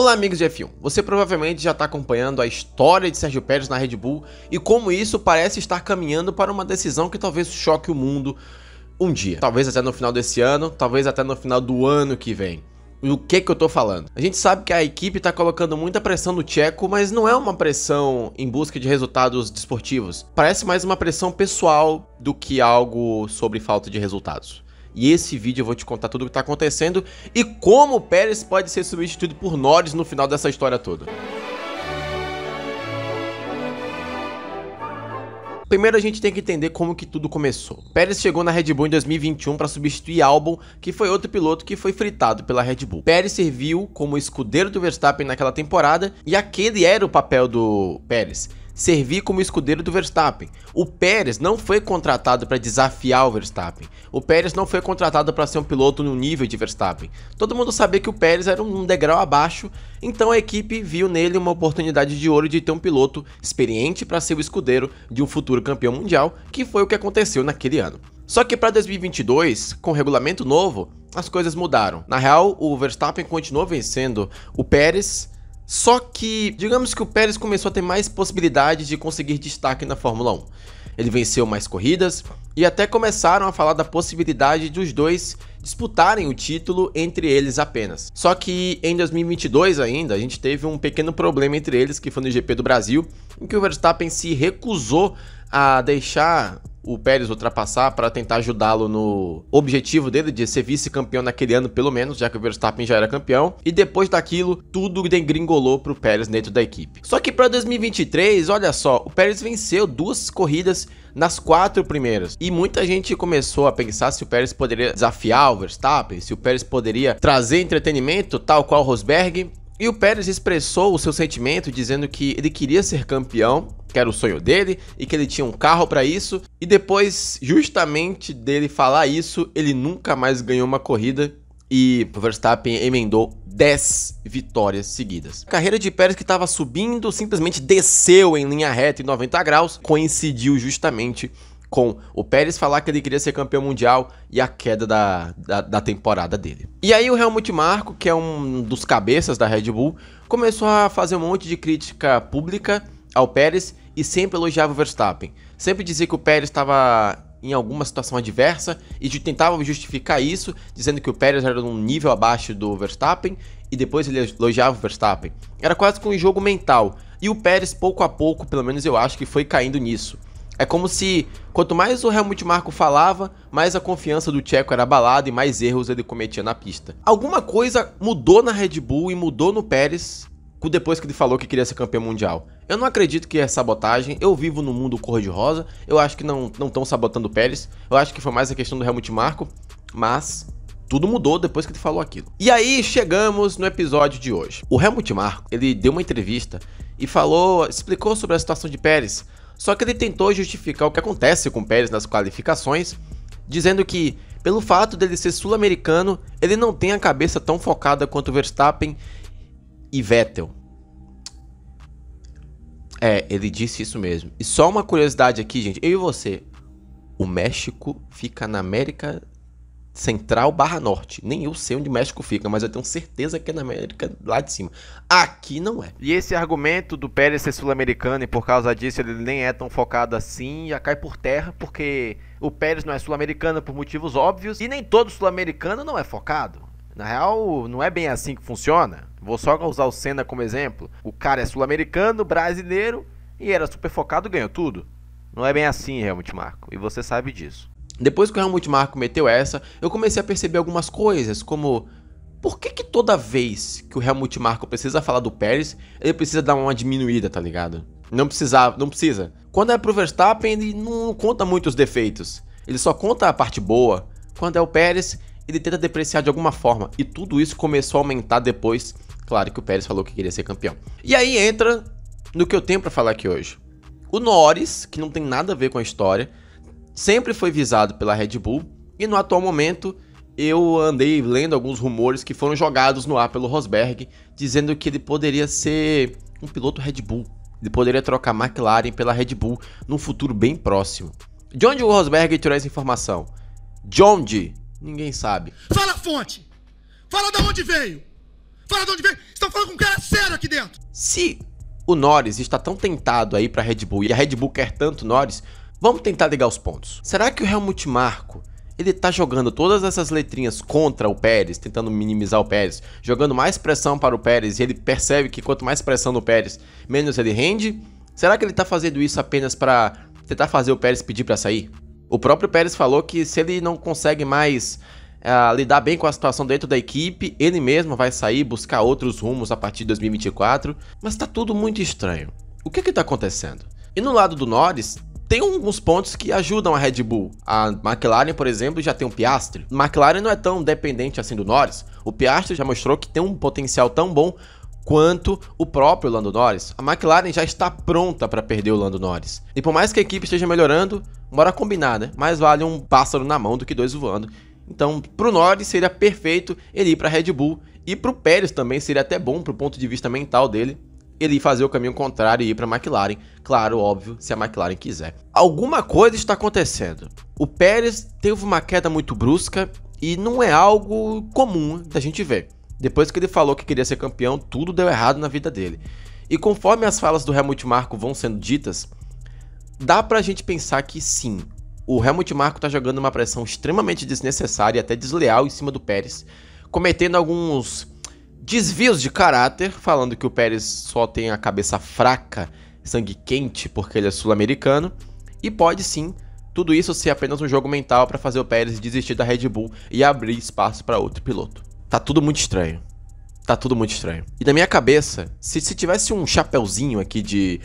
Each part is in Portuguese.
Olá amigos de F1, você provavelmente já está acompanhando a história de Sérgio Pérez na Red Bull e como isso parece estar caminhando para uma decisão que talvez choque o mundo um dia. Talvez até no final desse ano, talvez até no final do ano que vem. O que eu tô falando? A gente sabe que a equipe tá colocando muita pressão no Checo, mas não é uma pressão em busca de resultados desportivos. Parece mais uma pressão pessoal do que algo sobre falta de resultados. E esse vídeo eu vou te contar tudo o que tá acontecendo e como o Pérez pode ser substituído por Norris no final dessa história toda. Primeiro a gente tem que entender como que tudo começou. Pérez chegou na Red Bull em 2021 para substituir Albon, que foi outro piloto que foi fritado pela Red Bull. Pérez serviu como escudeiro do Verstappen naquela temporada e aquele era o papel do Pérez. Servir como escudeiro do Verstappen. O Pérez não foi contratado para desafiar o Verstappen. O Pérez não foi contratado para ser um piloto no nível de Verstappen. Todo mundo sabia que o Pérez era um degrau abaixo, então a equipe viu nele uma oportunidade de ouro de ter um piloto experiente para ser o escudeiro de um futuro campeão mundial, que foi o que aconteceu naquele ano. Só que para 2022, com o regulamento novo, as coisas mudaram. Na real, o Verstappen continuou vencendo o Pérez. Só que, digamos que o Pérez começou a ter mais possibilidades de conseguir destaque na Fórmula 1. Ele venceu mais corridas e até começaram a falar da possibilidade dos dois disputarem o título entre eles apenas. Só que em 2022 ainda, a gente teve um pequeno problema entre eles, que foi no GP do Brasil, em que o Verstappen se recusou a deixar o Pérez ultrapassar para tentar ajudá-lo no objetivo dele de ser vice-campeão naquele ano pelo menos, já que o Verstappen já era campeão, e depois daquilo tudo degringolou para o Pérez dentro da equipe. Só que para 2023, olha só, o Pérez venceu 2 corridas nas 4 primeiras, e muita gente começou a pensar se o Pérez poderia desafiar o Verstappen, se o Pérez poderia trazer entretenimento tal qual o Rosberg. E o Pérez expressou o seu sentimento dizendo que ele queria ser campeão, que era o sonho dele, e que ele tinha um carro para isso. E depois, justamente dele falar isso, ele nunca mais ganhou uma corrida e o Verstappen emendou 10 vitórias seguidas. A carreira de Pérez, que estava subindo, simplesmente desceu em linha reta em 90 graus, coincidiu justamente com o Pérez falar que ele queria ser campeão mundial e a queda da temporada dele. E aí o Helmut Marko, que é um dos cabeças da Red Bull, começou a fazer um monte de crítica pública ao Pérez e sempre elogiava o Verstappen. Sempre dizia que o Pérez estava em alguma situação adversa e tentava justificar isso, dizendo que o Pérez era um nível abaixo do Verstappen e depois ele elogiava o Verstappen. Era quase que um jogo mental. E o Pérez, pouco a pouco, pelo menos eu acho que foi caindo nisso. É como se, quanto mais o Helmut Marko falava, mais a confiança do Checo era abalada e mais erros ele cometia na pista. Alguma coisa mudou na Red Bull e mudou no Pérez depois que ele falou que queria ser campeão mundial. Eu não acredito que é sabotagem, eu vivo no mundo cor-de-rosa, eu acho que não estão sabotando o Pérez, eu acho que foi mais a questão do Helmut Marko, mas tudo mudou depois que ele falou aquilo. E aí chegamos no episódio de hoje. O Helmut Marko, ele deu uma entrevista e explicou sobre a situação de Pérez. Só que ele tentou justificar o que acontece com o Pérez nas qualificações, dizendo que, pelo fato dele ser sul-americano, ele não tem a cabeça tão focada quanto Verstappen e Vettel. Ele disse isso mesmo. E só uma curiosidade aqui, gente, eu e você, o México fica na América Central / Norte. Nem eu sei onde o México fica, mas eu tenho certeza que é na América lá de cima. Aqui não é. E esse argumento do Pérez ser sul-americano e por causa disso ele nem é tão focado assim, já cai por terra, porque o Pérez não é sul-americano por motivos óbvios e nem todo sul-americano não é focado. Na real, não é bem assim que funciona. Vou só usar o Senna como exemplo. O cara é sul-americano, brasileiro e era super focado e ganhou tudo. Não é bem assim, Helmut Marko, e você sabe disso. Depois que o Helmut Marko meteu essa, eu comecei a perceber algumas coisas, como por que toda vez que o Helmut Marko precisa falar do Pérez, ele precisa dar uma diminuída, tá ligado? Não precisa. Quando é pro Verstappen, ele não conta muito os defeitos, ele só conta a parte boa. Quando é o Pérez, ele tenta depreciar de alguma forma, e tudo isso começou a aumentar depois, claro que o Pérez falou que queria ser campeão. E aí entra no que eu tenho pra falar aqui hoje. O Norris, que não tem nada a ver com a história, sempre foi visado pela Red Bull e no atual momento eu andei lendo alguns rumores que foram jogados no ar pelo Rosberg, dizendo que ele poderia ser um piloto Red Bull. Ele poderia trocar a McLaren pela Red Bull num futuro bem próximo. De onde o Rosberg tirou essa informação? De onde? Ninguém sabe. Fala a fonte! Fala de onde veio! Fala de onde veio! Estão falando com um cara Se o Norris está tão tentado aí para a Red Bull e a Red Bull quer tanto Norris, vamos tentar ligar os pontos. Será que o Helmut Marko, ele tá jogando todas essas letrinhas contra o Pérez, tentando minimizar o Pérez, jogando mais pressão para o Pérez, e ele percebe que quanto mais pressão no Pérez, menos ele rende? Será que ele tá fazendo isso apenas para tentar fazer o Pérez pedir para sair? O próprio Pérez falou que se ele não consegue mais lidar bem com a situação dentro da equipe, ele mesmo vai sair, buscar outros rumos a partir de 2024, mas tá tudo muito estranho. O que tá acontecendo? E no lado do Norris, tem alguns pontos que ajudam a Red Bull. A McLaren, por exemplo, já tem um Piastri. A McLaren não é tão dependente assim do Norris. O Piastri já mostrou que tem um potencial tão bom quanto o próprio Lando Norris. A McLaren já está pronta para perder o Lando Norris. E por mais que a equipe esteja melhorando, bora combinar, né? Mais vale um pássaro na mão do que dois voando. Então, pro Norris seria perfeito ele ir para a Red Bull. E pro Pérez também seria até bom pro ponto de vista mental dele, ele ir fazer o caminho contrário e ir para a McLaren. Claro, óbvio, se a McLaren quiser. Alguma coisa está acontecendo. O Pérez teve uma queda muito brusca e não é algo comum da gente ver. Depois que ele falou que queria ser campeão, tudo deu errado na vida dele. E conforme as falas do Helmut Marko vão sendo ditas, dá pra gente pensar que sim, o Helmut Marko tá jogando uma pressão extremamente desnecessária e até desleal em cima do Pérez, cometendo alguns desvios de caráter, falando que o Pérez só tem a cabeça fraca, sangue quente porque ele é sul-americano, e pode sim, tudo isso ser apenas um jogo mental para fazer o Pérez desistir da Red Bull e abrir espaço para outro piloto. Tá tudo muito estranho. Tá tudo muito estranho. E na minha cabeça, se tivesse um chapeuzinho aqui de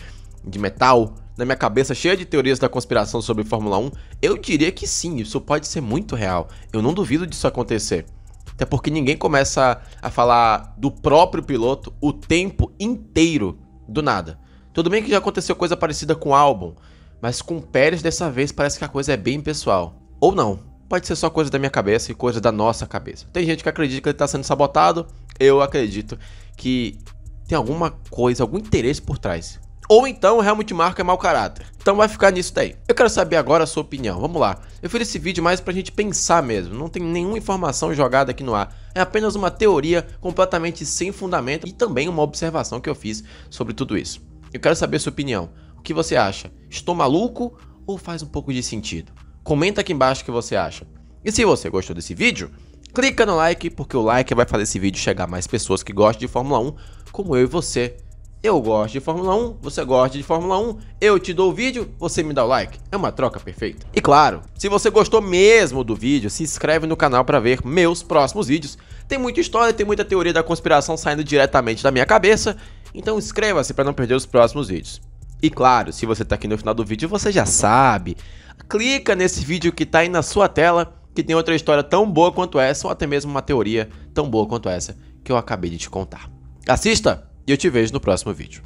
metal, na minha cabeça cheia de teorias da conspiração sobre Fórmula 1, eu diria que sim, isso pode ser muito real. Eu não duvido disso acontecer. Até porque ninguém começa a falar do próprio piloto o tempo inteiro do nada. Tudo bem que já aconteceu coisa parecida com o Albon, mas com o Pérez dessa vez parece que a coisa é bem pessoal. Ou não. Pode ser só coisa da minha cabeça e coisa da nossa cabeça. Tem gente que acredita que ele tá sendo sabotado. Eu acredito que tem alguma coisa, algum interesse por trás. Ou então o Helmut Marko é mau caráter. Então vai ficar nisso daí. Eu quero saber agora a sua opinião. Vamos lá. Eu fiz esse vídeo mais pra gente pensar mesmo. Não tem nenhuma informação jogada aqui no ar. É apenas uma teoria completamente sem fundamento e também uma observação que eu fiz sobre tudo isso. Eu quero saber a sua opinião. O que você acha? Estou maluco ou faz um pouco de sentido? Comenta aqui embaixo o que você acha. E se você gostou desse vídeo, clica no like, porque o like vai fazer esse vídeo chegar a mais pessoas que gostam de Fórmula 1, como eu e você. Eu gosto de Fórmula 1, você gosta de Fórmula 1, eu te dou o vídeo, você me dá o like. É uma troca perfeita. E claro, se você gostou mesmo do vídeo, se inscreve no canal para ver meus próximos vídeos. Tem muita história, tem muita teoria da conspiração saindo diretamente da minha cabeça, então inscreva-se para não perder os próximos vídeos. E claro, se você tá aqui no final do vídeo, você já sabe. Clica nesse vídeo que tá aí na sua tela, que tem outra história tão boa quanto essa, ou até mesmo uma teoria tão boa quanto essa, que eu acabei de te contar. Assista e eu te vejo no próximo vídeo.